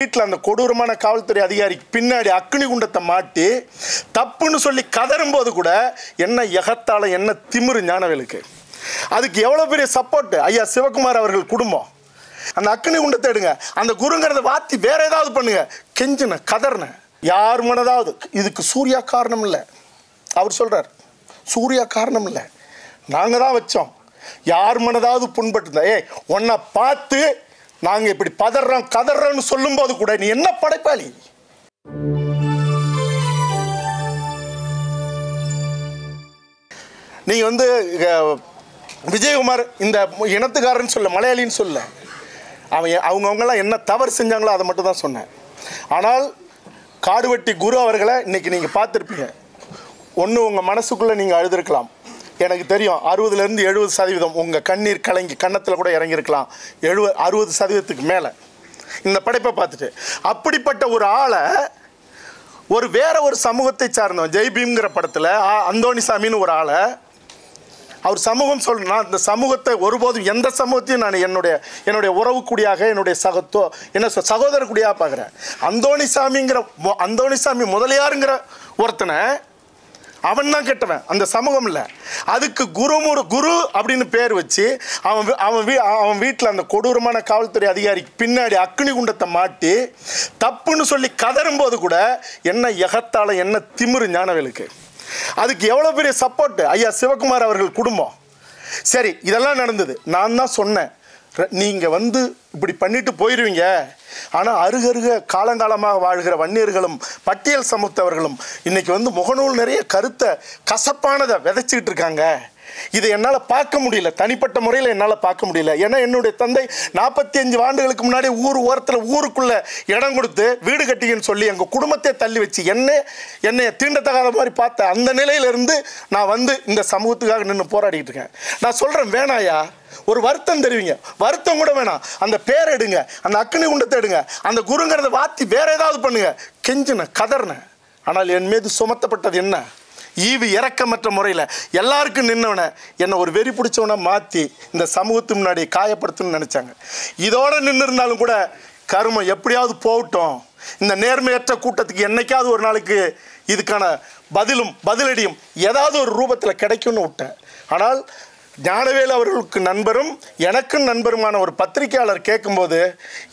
வீட்டில் அந்த கொடூரமான காவல்துறை அதிகாரி பின்னாடி அக்னி குண்டத்தை மாட்டி தப்புன்னு சொல்லி கதறும்போது கூட என்ன எகத்தால என்ன திமிரு ஞானவேலுக்கு. அதுக்கு எவ்வளோ பெரிய சப்போர்ட்டு ஐயா சிவகுமார் அவர்கள் குடும்பம். அந்த அக்னி குண்டத்தை எடுங்க, அந்த குருங்கிறத வாத்தி வேற ஏதாவது பண்ணுங்க, கெஞ்சின கதர்ன யார் மனதாவது. இதுக்கு சூர்யா காரணம் இல்லை, அவர் சொல்றார் சூர்யா காரணம் இல்லை, நாங்கள் தான் வச்சோம். யார் மனதாவது புண்பட்டு உன்னை பார்த்து நாங்கள் இப்படி பதறோம் கதறோன்னு சொல்லும்போது கூட நீ என்ன படைப்பாளி. நீங்கள் விஜயகுமார் இந்த இனத்துக்காரன்னு சொல்ல, மலையாளின்னு சொல்ல, அவங்கவுங்கெல்லாம் என்ன தவறு செஞ்சாங்களோ அதை மட்டும் தான் சொன்னேன். ஆனால் காடுவெட்டி குரு அவர்களை இன்னைக்கு நீங்கள் பார்த்துருப்பீங்க. ஒன்று உங்கள் மனசுக்குள்ளே நீங்கள் அழுதுருக்கலாம், எனக்கு தெரியும் 60% 70% உங்கள் கண்ணீர் கலங்கி கன்னத்தில் கூட இறங்கியிருக்கலாம். 60% மேலே இந்த படைப்பை பார்த்துட்டு. அப்படிப்பட்ட ஒரு ஆளை வேற ஒரு சமூகத்தை சார்ந்தவன் ஜெய்பீம்ங்கிற படத்தில் அந்தோணிசாமின்னு ஒரு ஆளை அவர் சமூகம் சொல்லணும். அந்த சமூகத்தை ஒருபோதும் எந்த சமூகத்தையும் நான் என்னுடைய உறவுக்குடியாக என்னுடைய சகோதரக்குடியாக பார்க்குறேன். அந்தோணிசாமி முதலியாருங்கிற ஒருத்தனை அவன் தான் கெட்டவன், அந்த சமூகம் இல்லை. அதுக்கு குரு அப்படின்னு பேர் வச்சு அவன் வீட்டில் அந்த கொடூரமான காவல்துறை அதிகாரி பின்னாடி அக்னி குண்டத்தை மாட்டி தப்புன்னு சொல்லி கதறும்போது கூட என்ன எகத்தால என்ன திமிரு ஞானவேலுக்கு. அதுக்கு எவ்வளோ பெரிய சப்போர்ட்டு ஐயா சிவகுமார் அவர்கள் குடும்பம். சரி, இதெல்லாம் நடந்தது. நான் தான் சொன்னேன், நீங்கள் இப்படி பண்ணிட்டு போயிடுவீங்க. ஆனால் அருகருக காலங்காலமாக வாழ்கிற வன்னியர்களும் பட்டியல் சமூகத்தவர்களும் இன்னைக்கு முகநூல் நிறைய கருத்தை கசப்பானதை விதைச்சிக்கிட்டு இருக்காங்க. இதை என்னால் பார்க்க முடியல, தனிப்பட்ட முறையில் என்னால் பார்க்க முடியல. ஏன்னா என்னுடைய தந்தை 45 ஆண்டுகளுக்கு முன்னாடி ஓரத்தில் ஊருக்குள்ளே இடம் கொடுத்து வீடு கட்டிங்கன்னு சொல்லி எங்கள் குடும்பத்தை தள்ளி வச்சு என்னை தீண்டத்தகாத மாதிரி பார்த்த அந்த நிலையிலிருந்து நான் இந்த சமூகத்துக்காக நின்று போராடிட்டு இருக்கேன். நான் சொல்கிறேன், வேணாயா, ஒரு வருத்தம் தெரிவிங்க, வருத்தம் கூட வேணாம், அந்த பேர் எடுங்க, அந்த அக்னி குண்டத்தை எடுங்க, அந்த குருங்கிறத வாத்தி வேற ஏதாவது பண்ணுங்க, கெஞ்சின கதர்ன. ஆனால் என் மீது சுமத்தப்பட்டது என்ன? ஈவு இறக்கமற்ற முறையில் எல்லாருக்கும் நின்னவனை என்னை ஒரு வெறி பிடிச்சவனை மாற்றி இந்த சமூகத்து முன்னாடி காயப்படுத்தணும்னு நினச்சாங்க. இதோடு நின்று இருந்தாலும் கூட கருமம் எப்படியாவது போகட்டும், இந்த நேர்மையற்ற கூட்டத்துக்கு என்னைக்காவது ஒரு நாளைக்கு இதுக்கான பதிலடியும் ஏதாவது ஒரு ரூபத்தில் கிடைக்கும்னு விட்டேன். ஆனால் ஞானவேல் அவர்களுக்கு நண்பரும் எனக்கும் நண்பருமான ஒரு பத்திரிகையாளர் கேட்கும்போது,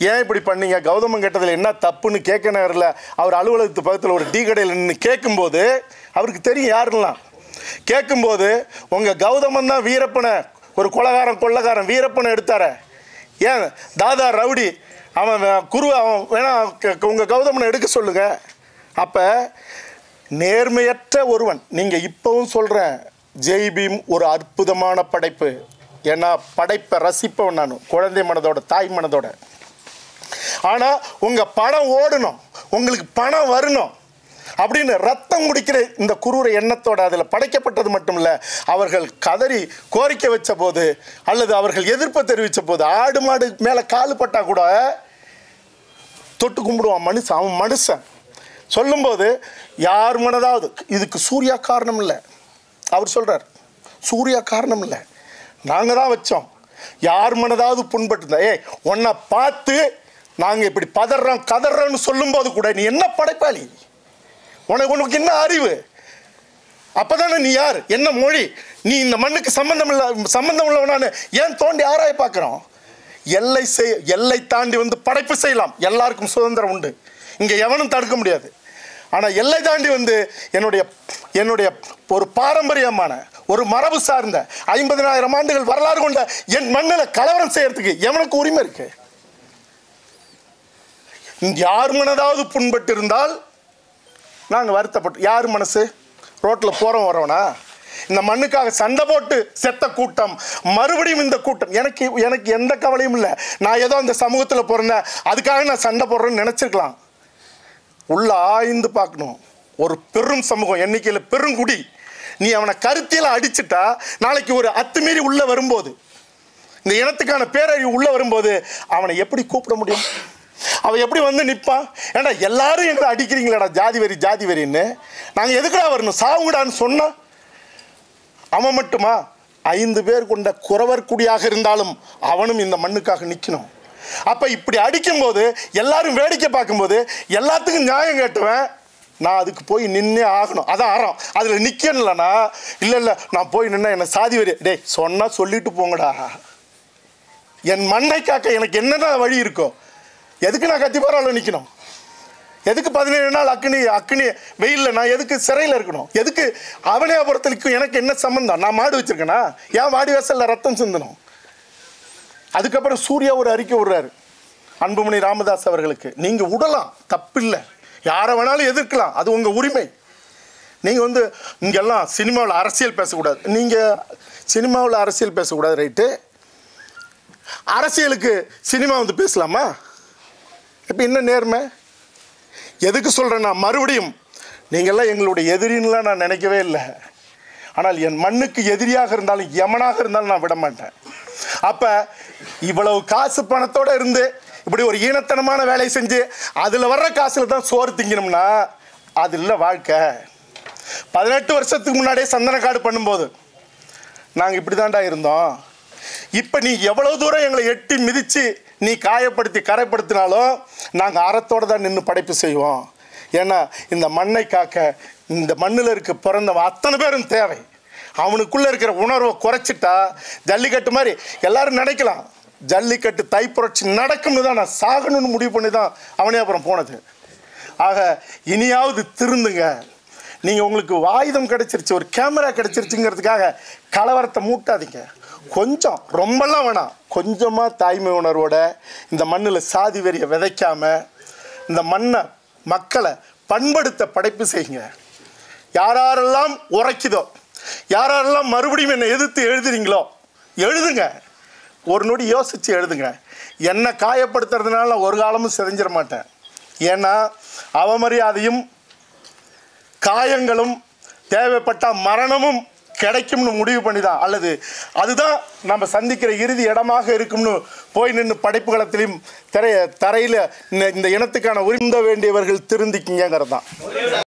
ஏன் இப்படி பண்ணீங்க, கௌதமன் கேட்டதில் என்ன தப்புன்னு கேட்க நேரில் அவர் அலுவலகத்து பக்கத்தில் ஒரு டீ கடையில் நின்று கேட்கும்போது அவருக்கு தெரியும் யாருலாம். கேட்கும்போது உங்கள் கௌதமன் தான் வீரப்பனை, ஒரு கொள்ளக்காரன் வீரப்பனை எடுத்தார, ஏன் தாதா ரவுடி அவன் வேணா உங்கள் கௌதமனை எடுக்க சொல்லுங்க. அப்போ நேர்மையற்ற ஒருவன், நீங்கள் இப்போவும் சொல்கிறேன், ஜெய்பீம் ஒரு அற்புதமான படைப்பு. ஏன்னா படைப்பை ரசிப்பவன் நான், குழந்தை மனதோட தாய் மனதோட. ஆனால் உங்கள் பணம் ஓடணும், உங்களுக்கு பணம் வரணும் அப்படின்னு ரத்தம் குடிக்கிற இந்த குரூர எண்ணத்தோட அதில் படைக்கப்பட்டது மட்டும் இல்லை, அவர்கள் கதறி கோரிக்கை வச்ச போது அல்லது அவர்கள் எதிர்ப்பை தெரிவித்த போது ஆடு மாடு மேலே காலு பட்டா கூட தொட்டு கும்பிடுவான் மனுஷன். அவன் மனுஷன் சொல்லும்போது யார் மனதாவது. இதுக்கு சூர்யா காரணம் இல்லை, அவர் சொல்கிறார் சூர்யா காரணம் இல்லை, நாங்கள் தான் வச்சோம். யார் மனதாவது புண்பட்டு உன்னை பார்த்து நாங்கள் இப்படி பதறோம் கதறோன்னு சொல்லும்போது கூட நீ என்ன படைப்பாளி, உனக்கு என்ன அறிவு, அப்போதானே நீ யார், என்ன மொழி, நீ இந்த மண்ணுக்கு சம்பந்தம் உள்ளவனான்னு ஏன் தோண்டி ஆராய பார்க்குறோம். எல்லை தாண்டி படைப்பு செய்யலாம், எல்லாருக்கும் சுதந்திரம் உண்டு, இங்கே எவனும் தடுக்க முடியாது. ஆனால் எல்லை தாண்டி என்னுடைய ஒரு பாரம்பரியமான ஒரு மரபு சார்ந்த 50,000 ஆண்டுகள் வரலாறு கொண்ட என் மண்ணில் கலவரம் செய்யறதுக்கு எவனுக்கு உரிமை இருக்கு? யார் மனதாவது புண்பட்டு இருந்தால் நாங்கள் வருத்தப்பட்டு, யார் மனசு, ரோட்டில் போகிறோம் வரவனா, இந்த மண்ணுக்காக சண்டை போட்டு செத்த கூட்டம் மறுபடியும் இந்த கூட்டம். எனக்கு எந்த கவலையும் இல்லை. நான் ஏதோ அந்த சமூகத்தில் பிறந்தேன் அதுக்காக நான் சண்டை போடுறேன்னு நினச்சிருக்கலாம். உள்ள ஆய்ந்து பார்க்கணும். ஒரு பெரும் சமூகம், எண்ணிக்கையில் பெருங்குடி, நீ அவனை கருத்தியில் அடிச்சுட்டா நாளைக்கு ஒரு அத்துமீறி உள்ளே வரும்போது, இந்த இனத்துக்கான பேரழிவு உள்ளே வரும்போது அவனை எப்படி கூப்பிட முடியும்? அவன் எப்படி நிற்பான்? ஏன்னா எல்லாரும் எங்களை அடிக்கிறீங்களாடா ஜாதி வெறின்னு, நாங்கள் எதுக்குடா வரணும், சாவுங்கடான்னு சொன்னான். அவன் மட்டுமா, 5 பேர் கொண்ட குறவர் குடியாக இருந்தாலும் அவனும் இந்த மண்ணுக்காக நிற்கணும். அப்போ இப்படி அடிக்கும்போது எல்லாரும் வேடிக்கை பார்க்கும்போது எல்லாத்துக்கும் நியாயம் கேட்டுவேன், நான் அதுக்கு போய் நின்னே ஆகணும். அதான் அறம். அதில் நிற்கணும்லண்ணா, இல்லை நான் போய் நின்னா என்ன சாதி வரி, டேய் சொன்னால் சொல்லிட்டு போங்கடா. என் மண்ணை காக்க எனக்கு என்னென்ன வழி இருக்கோ, எதுக்கு நான் கத்திப்பாராவில் நிற்கணும்? எதுக்கு 17 நாள் அக்னி வெயிலில் நான் எதுக்கு சிறையில் இருக்கணும்? எதுக்கு அவனியாபுரத்துக்கு எனக்கு என்ன சம்மந்தம்? நான் மாடு வச்சுருக்கேனா? ஏன் வாடி வாசலில் ரத்தம் சிந்தணும்? அதுக்கப்புறம் சூர்யா ஒரு அறிக்கை விடுறாரு அன்புமணி ராமதாஸ் அவர்களுக்கு, நீங்கள் விடலாம், தப்பில்லை, யாரை வேணாலும் எதிர்க்கலாம், அது உங்கள் உரிமை. நீங்கள் இங்கெல்லாம் சினிமாவில் அரசியல் பேசக்கூடாது. நீங்கள் சினிமாவில் அரசியல் பேசக்கூடாது, ரைட்டு. அரசியலுக்கு சினிமா பேசலாமா? இப்போ என்ன நேர்மை? எதுக்கு சொல்கிறேன்னா, மறுபடியும் நீங்கள்லாம் எங்களுடைய எதிரின்லாம் நான் நினைக்கவே இல்லை. ஆனால் என் மண்ணுக்கு எதிரியாக இருந்தாலும் யமனாக இருந்தாலும் நான் விட மாட்டேன். அப்போ இவ்வளவு காசு பணத்தோடு இருந்து இப்படி ஒரு ஈனத்தனமான வேலையை செஞ்சு அதில் வர்ற காசில் தான் சோறு திங்கணும்னா அது இல்லை வாழ்க்கை. 18 வருஷத்துக்கு முன்னாடியே சந்தனக்காடு பண்ணும்போது நாங்கள் இப்படி தாண்டா இருந்தோம். இப்போ நீ எவ்வளோ தூரம் எங்களை எட்டி மிதித்து நீ காயப்படுத்தி கரைப்படுத்தினாலும் நாங்கள் அறத்தோடு தான் நின்று படைப்பு செய்வோம். ஏன்னா இந்த மண்ணை காக்க இந்த மண்ணில் இருக்க பிறந்தவன் அத்தனை பேரும் தேவை. அவனுக்குள்ளே இருக்கிற உணர்வை குறைச்சிட்டா ஜல்லிக்கட்டு மாதிரி எல்லாரும் நினைக்கலாம். ஜல்லிக்கட்டு தைப்புரட்சி நடக்கும்னு தான் நான் சாகணும்னு முடிவு பண்ணி தான் அவனியாபுரம் போனது. ஆக இனியாவது திருந்துங்க. நீங்கள் உங்களுக்கு ஆயுதம் கிடச்சிருச்சு, ஒரு கேமரா கிடச்சிருச்சுங்கிறதுக்காக கலவரத்தை மூட்டாதீங்க. கொஞ்சம், ரொம்பலாம் வேணாம், கொஞ்சமாக தாய்மை உணர்வோட இந்த மண்ணில் சாதி வெறியை விதைக்காமல் இந்த மக்களை பண்படுத்த படைப்பு செய்யுங்க. யாரெல்லாம் உரைக்குதோ, யாரெல்லாம் மறுபடியும் என்னை எதிர்த்து எழுதுறீங்களோ எழுதுங்க. ஒரு நொடி யோசித்து எழுதுங்க. என்னை காயப்படுத்துறதுனால ஒரு காலமும் செஞ்சிட மாட்டேன். ஏன்னா அவமரியாதையும் காயங்களும் தேவைப்பட்டால் மரணமும் கிடைக்கும்னு முடிவு பண்ணி தான், அல்லது அதுதான் நம்ம சந்திக்கிற இறுதி இடமாக இருக்கும்னு போய் நின்று படைப்புகளத்திலையும் தரையில் இந்த இனத்துக்கான உரிமை வேண்டியவர்கள் திருந்திக்கிங்கிறது தான்.